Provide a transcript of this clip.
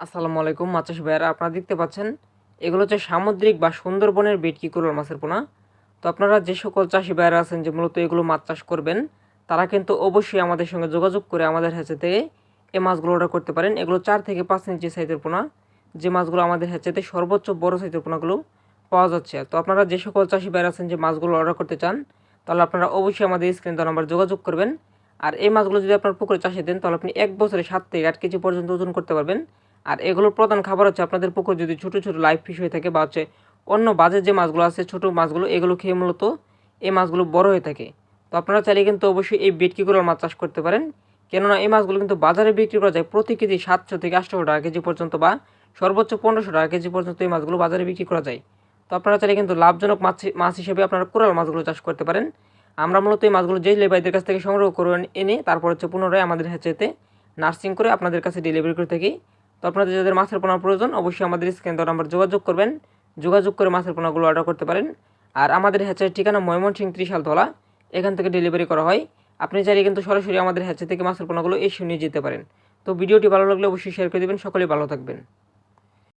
আসসালামু আলাইকুম মাছ চাষি ভাইয়ারা, আপনারা দেখতে পাচ্ছেন এগুলো হচ্ছে সামুদ্রিক বা সুন্দরবনের ভেটকি কোরাল মাছের পোনা। তো আপনারা যে সকল চাষি ভাইয়ারা আছেন যে মূলত এগুলো মাছ চাষ করবেন, তারা কিন্তু অবশ্যই আমাদের সঙ্গে যোগাযোগ করে আমাদের হ্যাচে থেকে এই মাছগুলো অর্ডার করতে পারেন। এগুলো 4 থেকে 5 ইঞ্চি সাইজের পোনা, যে মাছগুলো আমাদের হ্যাচেতে সর্বোচ্চ বড় সাইজের পোনাগুলো পাওয়া যাচ্ছে। তো আপনারা যে সকল চাষি ভাইয়ারা আছেন যে মাছগুলো অর্ডার করতে চান, তাহলে আপনারা অবশ্যই আমাদের স্ক্রিন দেওয়া নাম্বার যোগাযোগ করবেন। আর এই মাছগুলো যদি আপনার পুকুরে চাষে দেন, তাহলে আপনি 1 বছরে 7 থেকে 8 কেজি পর্যন্ত ওজন করতে পারবেন। আর এগুলোর প্রধান খাবার হচ্ছে আপনাদের পুকুর যদি ছোটো ছোটো লাইভ ফিশ হয়ে থাকে বা হচ্ছে অন্য বাজের যে মাছগুলো আছে ছোটো মাছগুলো, এগুলো খেয়ে মূলত এই মাছগুলো বড় হয়ে থাকে। তো আপনারা চাইলে কিন্তু অবশ্যই এই ভেটকিগুলোর মাছ চাষ করতে পারেন, কেননা এই মাছগুলো কিন্তু বাজারে বিক্রি করা যায় প্রতি কেজি 700 থেকে 800 টাকা কেজি পর্যন্ত, বা সর্বোচ্চ 1500 টাকা কেজি পর্যন্ত এই মাছগুলো বাজারে বিক্রি করা যায়। তো আপনারা চাইলে কিন্তু লাভজনক মাছ হিসেবে আপনারা কোরাল মাছগুলো চাষ করতে পারেন। আমরা মূলত এই মাছগুলো জেলে ভাইদের কাছ থেকে সংগ্রহ করে এনে তারপর হচ্ছে পুনরায় আমাদের হ্যাচেতে নার্সিং করে আপনাদের কাছে ডেলিভারি করে থাকি। তো আপনাদের যাদের মাছের পোনার প্রয়োজন, অবশ্যই আমাদের স্ক্রিন দেওয়া নাম্বার যোগাযোগ করবেন, যোগাযোগ করে মাছের পোনাগুলো অর্ডার করতে পারেন। আর আমাদের হ্যাচের ঠিকানা ময়মনসিংহ ত্রিশালতলা, এখান থেকে ডেলিভারি করা হয়। আপনি চাইলে কিন্তু সরাসরি আমাদের হ্যাচে থেকে মাছের পোনাগুলো এসে নিয়ে যেতে পারেন। তো ভিডিওটি ভালো লাগলে অবশ্যই শেয়ার করে দেবেন। সকলেই ভালো থাকবেন।